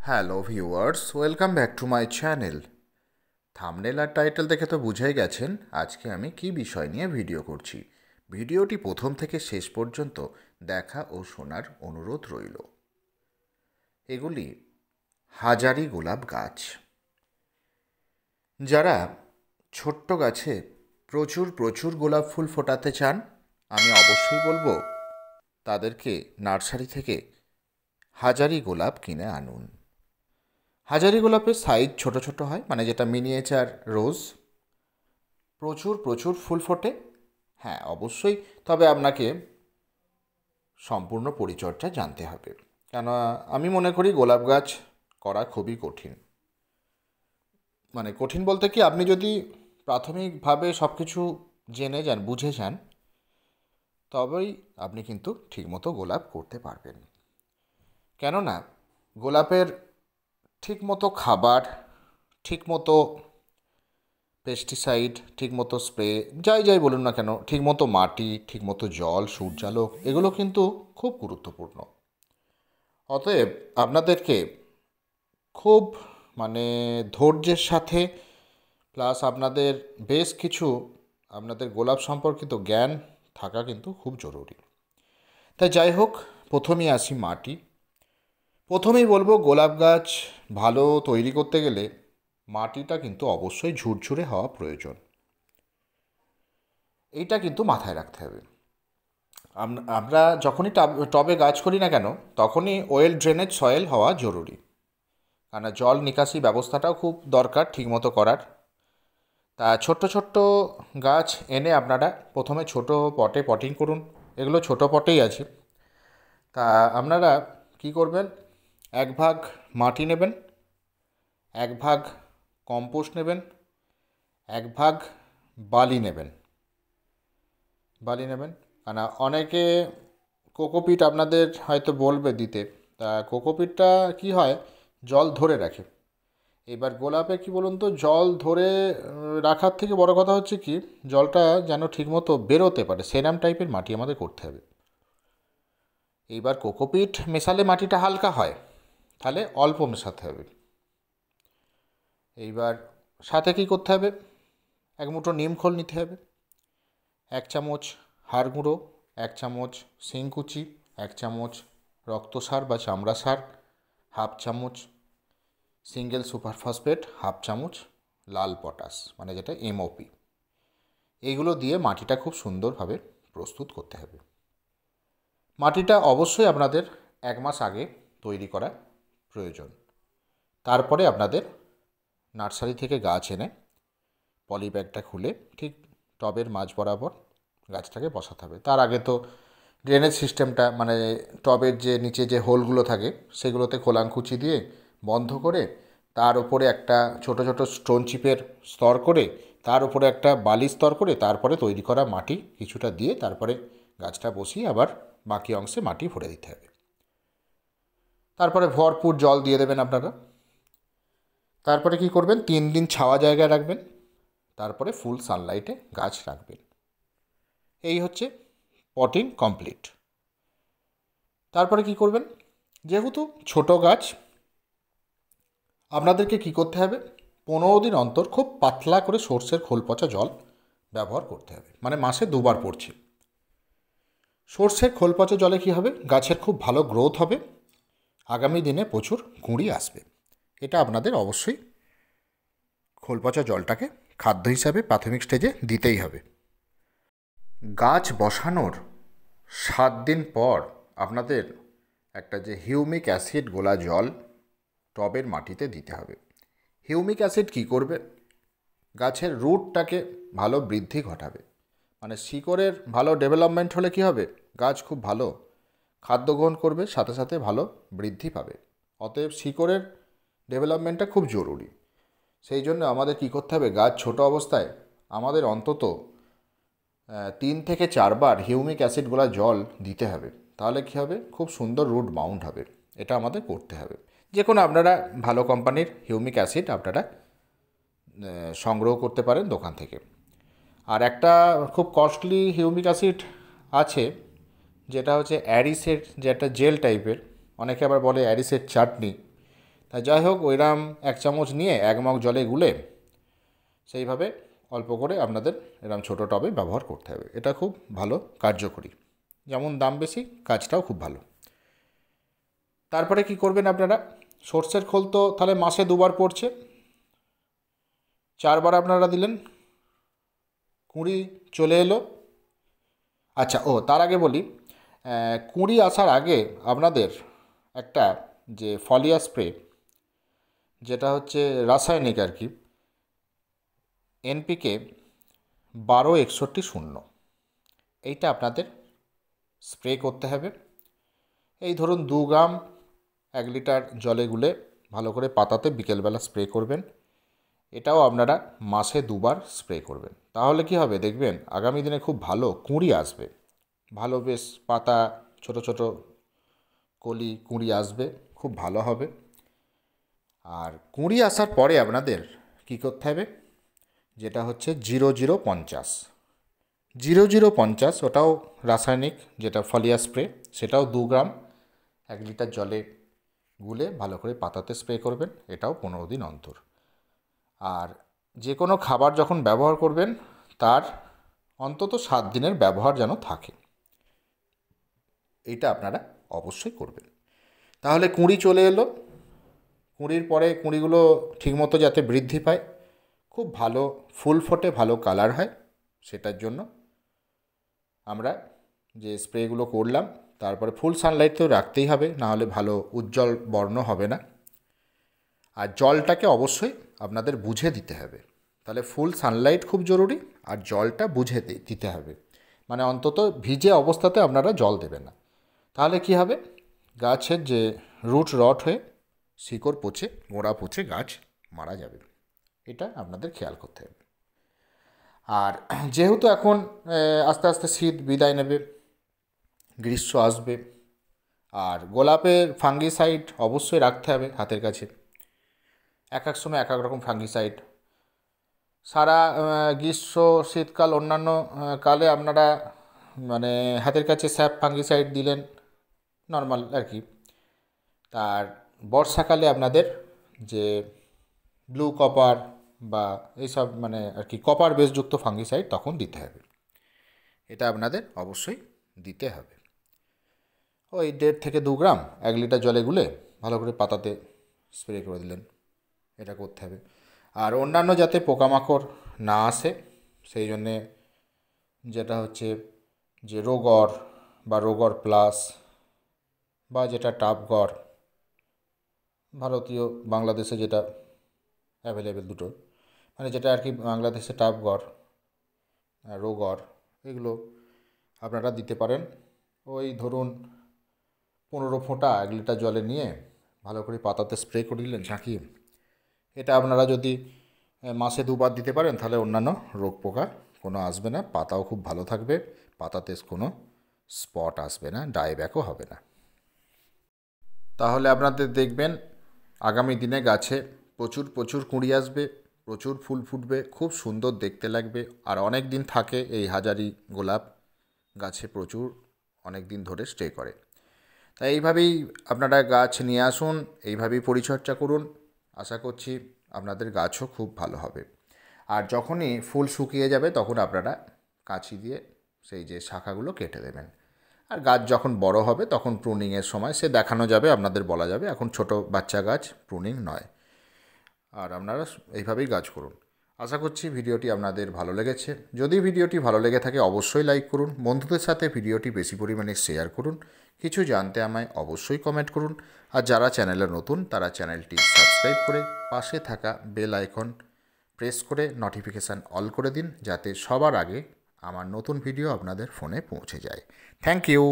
Hello viewers, welcome back to my channel. Thumbnail আর title দেখে তো বুঝেই গেছেন আজকে আমি কি বিষয় নিয়ে ভিডিও করছি। ভিডিওটি প্রথম থেকে শেষ পর্যন্ত দেখা ও শোনার অনুরোধ রইল। এগুলি হাজারি গোলাপ গাছ। যারা ছোট্ট গাছে প্রচুর প্রচুর গোলাপ ফুল ফোটাতে চান, আমি অবশ্যই বলবো তাদেরকে নার্সারি থেকে হাজারি গোলাপ কিনে আনুন। হাজারি গোলাপের সাইজ ছোট ছোট হয়, মানে যেটা মিনিয়েচার রোজ। প্রচুর প্রচুর ফুল ফোটে, হ্যাঁ অবশ্যই। তবে আপনাকে সম্পূর্ণ পরিচর্যা জানতে হবে, কেন আমি মনে করি গোলাপ গাছ করা খুবই কঠিন। মানে কঠিন বলতে কি, আপনি যদি প্রাথমিকভাবে সব কিছু জেনে যান, বুঝে যান, তবেই আপনি কিন্তু ঠিকমতো গোলাপ করতে পারবেন। কেননা গোলাপের ঠিকমতো খাবার, ঠিকমতো পেস্টিসাইড, ঠিকমতো স্প্রে, যাই যাই বলুন না কেন, ঠিকমতো মাটি, ঠিকমতো জল, সূর্যালোক, এগুলো কিন্তু খুব গুরুত্বপূর্ণ। অতএব আপনাদেরকে খুব ধৈর্যের সাথে, প্লাস আপনাদের বেশ কিছু আপনাদের গোলাপ সম্পর্কিত জ্ঞান থাকা কিন্তু খুব জরুরি। তাই যাই হোক, প্রথমেই আসি মাটি। প্রথমেই বলবো, গোলাপ গাছ ভালো তৈরি করতে গেলে মাটিটা কিন্তু অবশ্যই ঝুরঝুরে হওয়া প্রয়োজন। এইটা কিন্তু মাথায় রাখতে হবে। আমরা যখনই টবে গাছ করি না কেন, তখনই ওয়েল ড্রেনেজ সয়েল হওয়া জরুরি। কারণ জল নিকাশি ব্যবস্থাটাও খুব দরকার ঠিকমতো করার। তা ছোট্ট ছোট্ট গাছ এনে আপনারা প্রথমে ছোট পটে পটিং করুন। এগুলো ছোট পটেই আছে। তা আপনারা কি করবেন, এক ভাগ মাটি নেবেন, এক ভাগ কম্পোস্ট নেবেন, এক ভাগ বালি নেবেন। কারণ অনেকে কোকোপিট আপনাদের হয়তো বলবে দিতে। তা কোকোপিটটা কি হয়, জল ধরে রাখে। এবার গোলাপে কি বলুন তো, জল ধরে রাখার থেকে বড় কথা হচ্ছে কি, জলটা যেন ঠিকমতো বেরোতে পারে, সেরাম টাইপের মাটি আমাদের করতে হবে। এইবার কোকোপিট মেশালে মাটিটা হালকা হয়, তাহলে অল্প মেশাতে হবে। এইবার সাথে কি করতে হবে, এক মুঠো নিমখোল নিতে হবে, এক চামচ হাড় গুঁড়ো, এক চামচ শিংকুচি, এক চামচ রক্তসার বা চামড়া সার, হাফ চামচ সিঙ্গেল সুপার ফসফেট, হাফ চামচ লাল পটাশ, মানে যেটা এমওপি। এইগুলো দিয়ে মাটিটা খুব সুন্দরভাবে প্রস্তুত করতে হবে। মাটিটা অবশ্যই আপনাদের 1 মাস আগে তৈরি করা প্রয়োজন। তারপরে আপনাদের নার্সারি থেকে গাছ এনে পলি ব্যাগটা খুলে ঠিক টবের মাঝ বরাবর গাছটাকে বসাতে হবে। তার আগে তো ড্রেনেজ সিস্টেমটা, মানে টবের যে নিচে যে হোলগুলো থাকে সেগুলোতে খোলাংকুচি দিয়ে বন্ধ করে, তার উপরে একটা ছোট ছোট স্টোন চিপের স্তর করে, তার উপরে একটা বালি স্তর করে, তারপরে তৈরি করা মাটি কিছুটা দিয়ে, তারপরে গাছটা বসিয়ে আবার বাকি অংশে মাটি ভরে দিতে হবে। তারপরে ভরপুর জল দিয়ে দেবেন আপনারা। তারপরে কি করবেন, 3 দিন ছাওয়া জায়গায় রাখবেন, তারপরে ফুল সানলাইটে গাছ রাখবেন। এই হচ্ছে পটিং কমপ্লিট। তারপরে কি করবেন, যেহেতু ছোট গাছ, আপনাদেরকে কি করতে হবে, 15 দিন অন্তর খুব পাতলা করে সর্ষের খোল পচা জল ব্যবহার করতে হবে। মানে মাসে 2বার পড়ছে। সর্ষের খোল পচা জলে কী হবে, গাছের খুব ভালো গ্রোথ হবে, আগামী দিনে প্রচুর কুঁড়ি আসবে। এটা আপনাদের অবশ্যই খোল পচা জলটাকে খাদ্য হিসাবে প্রাথমিক স্টেজে দিতেই হবে। গাছ বসানোর 7 দিন পর আপনাদের একটা যে হিউমিক অ্যাসিড গোলা জল টবের মাটিতে দিতে হবে। হিউমিক অ্যাসিড কী করবে, গাছের রুটটাকে ভালো বৃদ্ধি ঘটাবে। মানে শিকড়ের ভালো ডেভেলপমেন্ট হলে কি হবে, গাছ খুব ভালো খাদ্য গ্রহণ করবে, সাথে সাথে ভালো বৃদ্ধি পাবে। অতএব শিকড়ের ডেভেলপমেন্টটা খুব জরুরি। সেই জন্য আমাদের কী করতে হবে, গাছ ছোট অবস্থায় আমাদের অন্তত 3 থেকে 4 বার হিউমিক অ্যাসিড গোলা জল দিতে হবে। তাহলে কী হবে, খুব সুন্দর রুট মাউন্ট হবে। এটা আমাদের করতে হবে। যে কোনো আপনারা ভালো কোম্পানির হিউমিক অ্যাসিড আপনারা সংগ্রহ করতে পারেন দোকান থেকে। আর একটা খুব কস্টলি হিউমিক অ্যাসিড আছে, যেটা হচ্ছে অ্যারিসের, যে একটা জেল টাইপের, অনেকে আবার বলে অ্যারিসের চাটনি। তা যাই হোক, ওইরকম 1 চামচ নিয়ে 1 মগ জলে গুলে সেইভাবে অল্প করে আপনাদের এরকম ছোটো টবে ব্যবহার করতে হবে। এটা খুব ভালো কার্যকরী, যেমন দাম বেশি, কাজটাও খুব ভালো। তারপরে কি করবেন আপনারা, সর্ষের খোল তো তাহলে মাসে 2বার পড়ছে, 4বার আপনারা দিলেন, কুঁড়ি চলে এলো। আচ্ছা, তার আগে বলি, কুঁড়ি আসার আগে আপনাদের একটা যে ফলিয়া স্প্রে, যেটা হচ্ছে রাসায়নিক আর কি, এনপিকে 12-61-0, এইটা আপনাদের স্প্রে করতে হবে। এই ধরুন 2 গ্রাম 1 লিটার জলে গুলে ভালো করে পাতাতে বিকেলবেলা স্প্রে করবেন। এটাও আপনারা মাসে 2বার স্প্রে করবেন। তাহলে কি হবে দেখবেন, আগামী দিনে খুব ভালো কুঁড়ি আসবে, ভালো বেশ পাতা, ছোট ছোট কলি কুঁড়ি আসবে, খুব ভালো হবে। আর কুঁড়ি আসার পরে আপনাদের কি করতে হবে, যেটা হচ্ছে 0050, 0050, ওটাও রাসায়নিক, যেটা ফলিয়া স্প্রে, সেটাও 2 গ্রাম 1 লিটার জলে গুলে ভালো করে পাতাতে স্প্রে করবেন। এটাও 15 দিন অন্তর। আর যে কোনো খাবার যখন ব্যবহার করবেন তার অন্তত 7 দিনের ব্যবহার যেন থাকে, এইটা আপনারা অবশ্যই করবেন। তাহলে কুঁড়ি চলে এলো, কুঁড়ির পরে কুঁড়িগুলো ঠিকমতো যাতে বৃদ্ধি পায়, খুব ভালো ফুল ফোটে, ভালো কালার হয়, সেটার জন্য আমরা যে স্প্রেগুলো করলাম, তারপরে ফুল সানলাইট তো রাখতেই হবে, নাহলে ভালো উজ্জ্বল বর্ণ হবে না। আর জলটাকে অবশ্যই আপনাদের বুঝে দিতে হবে, তাহলে ফুল সানলাইট খুব জরুরি, আর জলটা বুঝে দিতে হবে, মানে অন্তত ভিজে অবস্থাতে আপনারা জল দেবেন না। তাহলে কি হবে, গাছের যে রুট রট হয়ে শিকড় পচে, গোড়া পচে গাছ মারা যাবে, এটা আপনাদের খেয়াল করতে হবে। আর যেহেতু এখন আস্তে আস্তে শীত বিদায় নেবে, গ্রীষ্ম আসবে, আর গোলাপের ফাঙ্গিসাইড অবশ্যই রাখতে হবে হাতের কাছে। এক এক সময় এক এক রকম ফাঙ্গিসাইড, সারা গ্রীষ্ম শীতকাল অন্যান্য কালে আপনারা মানে হাতের কাছে স্যাপ ফাঙ্গিসাইড দিলেন, নর্মাল আর কি। আর বর্ষাকালে আপনাদের যে ব্লু কপার বা এইসব মানে আর কি কপার বেসযুক্ত ফাঙ্গিসাইড তখন দিতে হবে, এটা আপনাদের অবশ্যই দিতে হবে। ওই 1.5 থেকে 2 গ্রাম 1 লিটার জলে গুলে ভালো করে পাতাতে স্প্রে করে দিলেন, এটা করতে হবে। আর অন্যান্য যাতে পোকামাকড় না আসে সেই জন্যে যেটা হচ্ছে যে রোগর বা রোগর প্লাস বা যেটা টাপগড়, ভারতীয় বাংলাদেশে যেটা অ্যাভেলেবেল দুটো, মানে যেটা আর কি বাংলাদেশে টাপগড়, রোগর, এগুলো আপনারা দিতে পারেন। ওই ধরুন 15 ফোঁটা 1 লিটার জলে নিয়ে ভালো করে পাতাতে স্প্রে করে দিলেন ঝাঁকিয়ে। এটা আপনারা যদি মাসে 2বার দিতে পারেন তাহলে অন্যান্য রোগ পোকা কোনো আসবে না, পাতাও খুব ভালো থাকবে, পাতাতে কোনো স্পট আসবে না, ডাইব্যাকও হবে না। তাহলে আপনাদের দেখবেন আগামী দিনে গাছে প্রচুর প্রচুর কুঁড়ি আসবে, প্রচুর ফুল ফুটবে, খুব সুন্দর দেখতে লাগবে, আর অনেক দিন থাকে। এই হাজারি গোলাপ গাছে প্রচুর অনেক দিন ধরে স্টে করে। তাই এইভাবেই আপনারা গাছ নিয়ে আসুন, এইভাবেই পরিচর্যা করুন, আশা করছি আপনাদের গাছও খুব ভালো হবে। আর যখনই ফুল শুকিয়ে যাবে তখন আপনারা কাঁচি দিয়ে সেই যে শাখাগুলো কেটে দেবেন। আর গাছ যখন বড় হবে তখন প্রুনিংয়ের সময় সে দেখানো যাবে, আপনাদের বলা যাবে এখন ছোট বাচ্চা গাছ, প্রুনিং নয়। আর আপনারা এইভাবেই গাছ করুন। আশা করছি ভিডিওটি আপনাদের ভালো লেগেছে। যদি ভিডিওটি ভালো লেগে থাকে অবশ্যই লাইক করুন, বন্ধুদের সাথে ভিডিওটি বেশি পরিমাণে শেয়ার করুন, কিছু জানতে আমায় অবশ্যই কমেন্ট করুন। আর যারা চ্যানেলে নতুন তারা চ্যানেলটি সাবস্ক্রাইব করে পাশে থাকা বেল আইকন প্রেস করে নোটিফিকেশান অল করে দিন, যাতে সবার আগে আমার নতুন ভিডিও আপনাদের ফোনে পৌঁছে যায়। Thank you.